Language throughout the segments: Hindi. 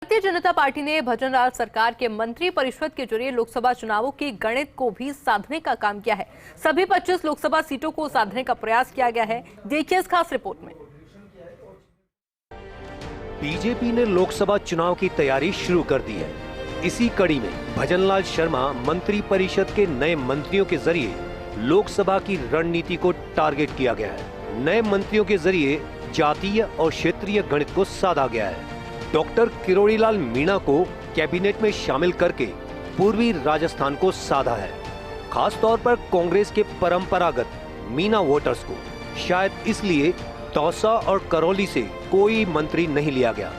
भारतीय जनता पार्टी ने भजनलाल सरकार के मंत्री परिषद के जरिए लोकसभा चुनावों की गणित को भी साधने का काम किया है। सभी 25 लोकसभा सीटों को साधने का प्रयास किया गया है। देखिए इस खास रिपोर्ट में। बीजेपी ने लोकसभा चुनाव की तैयारी शुरू कर दी है। इसी कड़ी में भजनलाल शर्मा मंत्री परिषद के नए मंत्रियों के जरिए लोकसभा की रणनीति को टारगेट किया गया है। नए मंत्रियों के जरिए जातीय और क्षेत्रीय गणित को साधा गया है। डॉक्टर किरोड़ीलाल मीणा को कैबिनेट में शामिल करके पूर्वी राजस्थान को साधा है। खास तौर पर कांग्रेस के परंपरागत मीणा वोटर्स को, शायद इसलिए दौसा और करौली से कोई मंत्री नहीं लिया गया।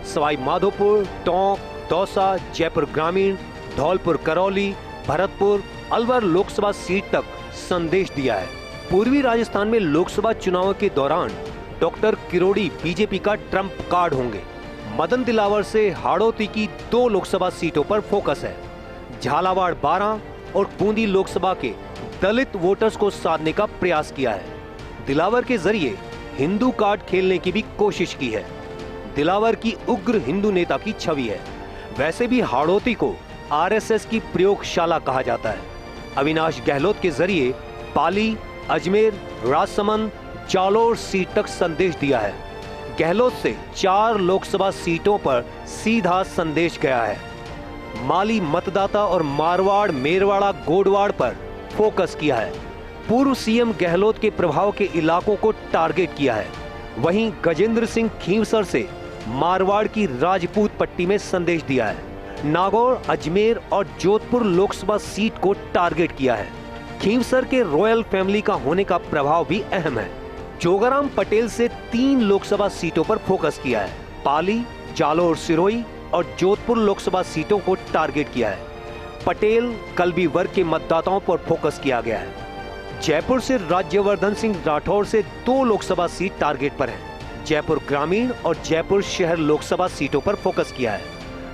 सवाई माधोपुर, टोंक, दौसा, जयपुर ग्रामीण, धौलपुर करौली, भरतपुर, अलवर लोकसभा सीट तक संदेश दिया है। पूर्वी राजस्थान में लोकसभा चुनाव के दौरान डॉक्टर किरोड़ी बीजेपी का ट्रम्प कार्ड होंगे। मदन दिलावर से हाड़ौती की 2 लोकसभा सीटों पर फोकस है। झालावाड़ 12 और बूंदी लोकसभा के दलित वोटर्स को साधने का प्रयास किया है। दिलावर के जरिए हिंदू कार्ड खेलने की भी कोशिश की है। दिलावर की उग्र हिंदू नेता की छवि है। वैसे भी हाड़ौती को आरएसएस की प्रयोगशाला कहा जाता है। अविनाश गहलोत के जरिए पाली, अजमेर, राजसमंद, जालोर सीट तक संदेश दिया है। गहलोत से 4 लोकसभा सीटों पर सीधा संदेश गया है। माली मतदाता और मारवाड़, मेरवाड़ा, गोडवाड़ पर फोकस किया है। पूर्व सीएम गहलोत के प्रभाव के इलाकों को टारगेट किया है। वहीं गजेंद्र सिंह खींवसर से मारवाड़ की राजपूत पट्टी में संदेश दिया है। नागौर, अजमेर और जोधपुर लोकसभा सीट को टारगेट किया है। खींवसर के रॉयल फैमिली का होने का प्रभाव भी अहम है। जोगाराम पटेल से 3 लोकसभा सीटों पर फोकस किया है। पाली, जालोर, सिरोही और जोधपुर लोकसभा सीटों को टारगेट किया है। पटेल कल्बी वर्ग के मतदाताओं पर फोकस किया गया है। जयपुर से राज्यवर्धन सिंह राठौर से 2 लोकसभा सीट टारगेट पर है। जयपुर ग्रामीण और जयपुर शहर लोकसभा सीटों पर फोकस किया है।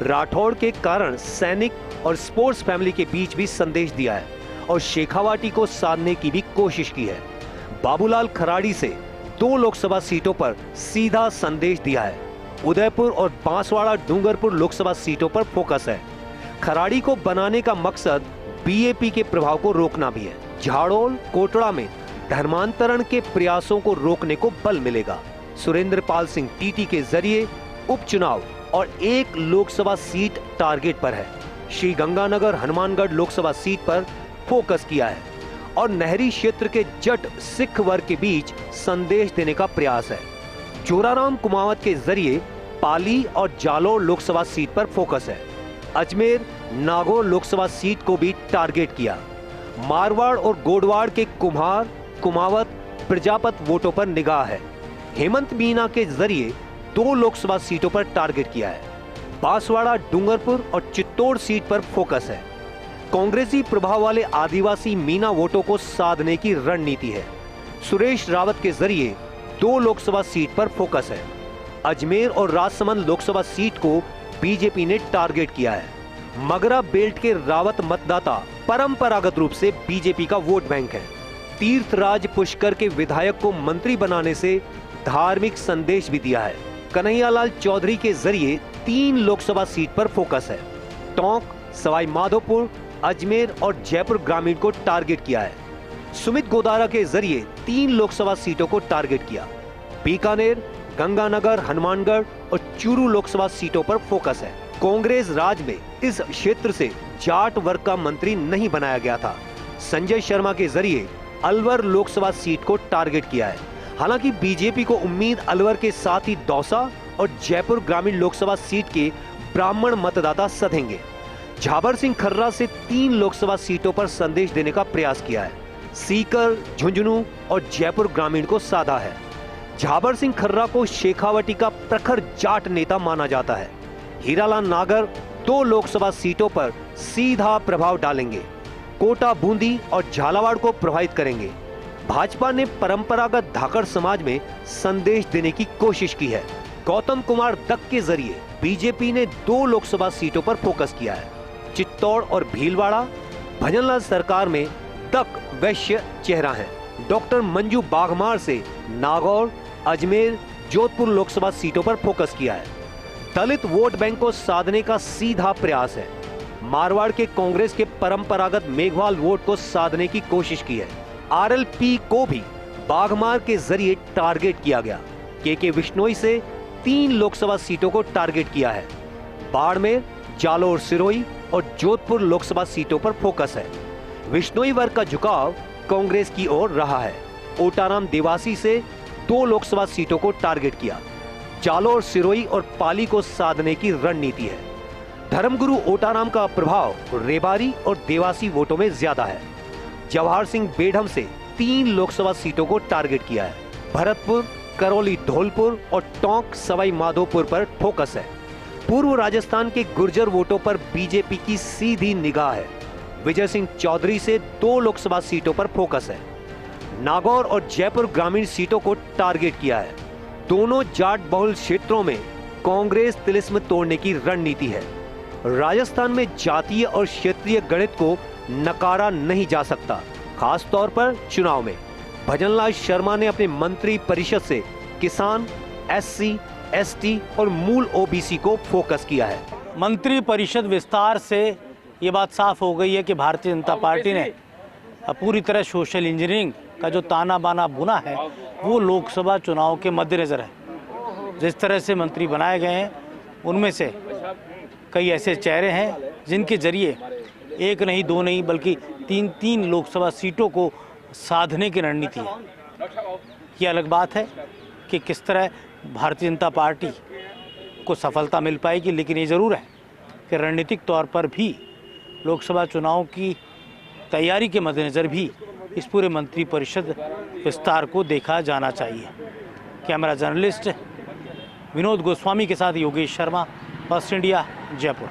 राठौड़ के कारण सैनिक और स्पोर्ट्स फैमिली के बीच भी संदेश दिया है और शेखावाटी को साधने की भी कोशिश की है। बाबूलाल खराड़ी से 2 लोकसभा सीटों पर सीधा संदेश दिया है। उदयपुर और बांसवाड़ा डूंगरपुर लोकसभा सीटों पर फोकस है। खराड़ी को बनाने का मकसद बीएपी के प्रभाव को रोकना भी है। झाड़ोल, कोटड़ा में धर्मांतरण के प्रयासों को रोकने को बल मिलेगा। सुरेंद्र पाल सिंह टीटी के जरिए उपचुनाव और 1 लोकसभा सीट टारगेट पर है। श्री गंगानगर हनुमानगढ़ लोकसभा सीट पर फोकस किया है और नहरी क्षेत्र के जट सिख वर्ग के बीच संदेश देने का प्रयास है। जोराराम कुमावत के जरिए पाली और जालोर लोकसभा सीट पर फोकस है। अजमेर, नागौर लोकसभा सीट को भी टारगेट किया। मारवाड़ और गोडवाड़ के कुम्हार, कुमावत, प्रजापत वोटों पर निगाह है। हेमंत मीणा के जरिए 2 लोकसभा सीटों पर टारगेट किया है। बांसवाड़ा, डूंगरपुर और चित्तौड़ सीट पर फोकस है। कांग्रेसी प्रभाव वाले आदिवासी मीणा वोटों को साधने की रणनीति है। सुरेश रावत के जरिए 2 लोकसभा सीट पर फोकस है। अजमेर और राजसमंद लोकसभा सीट को बीजेपी ने टारगेट किया है। मगरा बेल्ट के रावत मतदाता परंपरागत रूप से बीजेपी का वोट बैंक है। तीर्थराज पुष्कर के विधायक को मंत्री बनाने से धार्मिक संदेश भी दिया है। कन्हैयालाल चौधरी के जरिए 3 लोकसभा सीट पर फोकस है। टोंक, सवाई माधोपुर, अजमेर और जयपुर ग्रामीण को टारगेट किया है। सुमित गोदारा के जरिए 3 लोकसभा सीटों को टारगेट किया। बीकानेर, गंगानगर, हनुमानगढ़ और चूरू लोकसभा सीटों पर फोकस है। कांग्रेस राज में इस क्षेत्र से जाट वर्ग का मंत्री नहीं बनाया गया था। संजय शर्मा के जरिए अलवर लोकसभा सीट को टारगेट किया है। हालांकि बीजेपी को उम्मीद अलवर के साथ ही दौसा और जयपुर ग्रामीण लोकसभा सीट के ब्राह्मण मतदाता सधेंगे। झाबर सिंह खर्रा से 3 लोकसभा सीटों पर संदेश देने का प्रयास किया है। सीकर, झुंझुनू और जयपुर ग्रामीण को साधा है। झाबर सिंह खर्रा को शेखावटी का प्रखर जाट नेता माना जाता है। हीरालाल नागर 2 लोकसभा सीटों पर सीधा प्रभाव डालेंगे। कोटा, बूंदी और झालावाड़ को प्रभावित करेंगे। भाजपा ने परंपरागत धाकड़ समाज में संदेश देने की कोशिश की है। गौतम कुमार दत्त के जरिए बीजेपी ने 2 लोकसभा सीटों पर फोकस किया है। चित्तौड़ और भीलवाड़ा, भजनलाल सरकार में दत्त वैश्य चेहरा है। डॉक्टर मंजू बाघमार से नागौर, अजमेर, जोधपुर लोकसभा सीटों पर फोकस किया है। दलित वोट बैंक को साधने का सीधा प्रयास है। मारवाड़ के कांग्रेस के परंपरागत मेघवाल वोट को साधने की कोशिश की है। आरएलपी को भी बाघमार के जरिए टारगेट किया गया। के विश्नोई से 3 लोकसभा सीटों को टारगेट किया है। बाड़मेर, जालोर सिरोही और जोधपुर लोकसभा सीटों पर फोकस है। विश्नोई वर्ग का झुकाव कांग्रेस की ओर रहा है। ओटाराम देवासी से 2 लोकसभा सीटों को टारगेट किया। जालोर, सिरोही और पाली को साधने की रणनीति है। धर्मगुरु ओटाराम का प्रभाव रेबारी और देवासी वोटों में ज्यादा है। जवाहर सिंह बेढम से 3 लोकसभा सीटों को टारगेट किया है। भरतपुर, करौली, धौलपुर और टोंक सवाई माधोपुर पर फोकस है। पूर्व राजस्थान के गुर्जर वोटों पर बीजेपी की सीधी निगाह है। विजय सिंह चौधरी से 2 लोकसभा सीटों पर फोकस है। नागौर और जयपुर ग्रामीण सीटों को टारगेट किया है। दोनों जाट बहुल क्षेत्रों में कांग्रेस तिलिस्म तोड़ने की रणनीति है। राजस्थान में जातीय और क्षेत्रीय गणित को नकारा नहीं जा सकता, खास तौर पर चुनाव में। भजनलाल शर्मा ने अपने मंत्री परिषद से किसान, एससी, एसटी और मूल ओबीसी को फोकस किया है। मंत्री परिषद विस्तार से ये बात साफ हो गई है कि भारतीय जनता पार्टी ने पूरी तरह सोशल इंजीनियरिंग का जो ताना बाना बुना है वो लोकसभा चुनाव के मद्देनजर है। जिस तरह से मंत्री बनाए गए हैं उनमें से कई ऐसे चेहरे हैं जिनके जरिए 1 नहीं 2 नहीं बल्कि 3 लोकसभा सीटों को साधने की रणनीति है। ये अलग बात है कि किस तरह भारतीय जनता पार्टी को सफलता मिल पाएगी, लेकिन ये ज़रूर है कि रणनीतिक तौर पर भी लोकसभा चुनाव की तैयारी के मद्देनज़र भी इस पूरे मंत्री परिषद विस्तार को देखा जाना चाहिए। कैमरा जर्नलिस्ट विनोद गोस्वामी के साथ योगेश शर्मा, फर्स्ट इंडिया, जयपुर।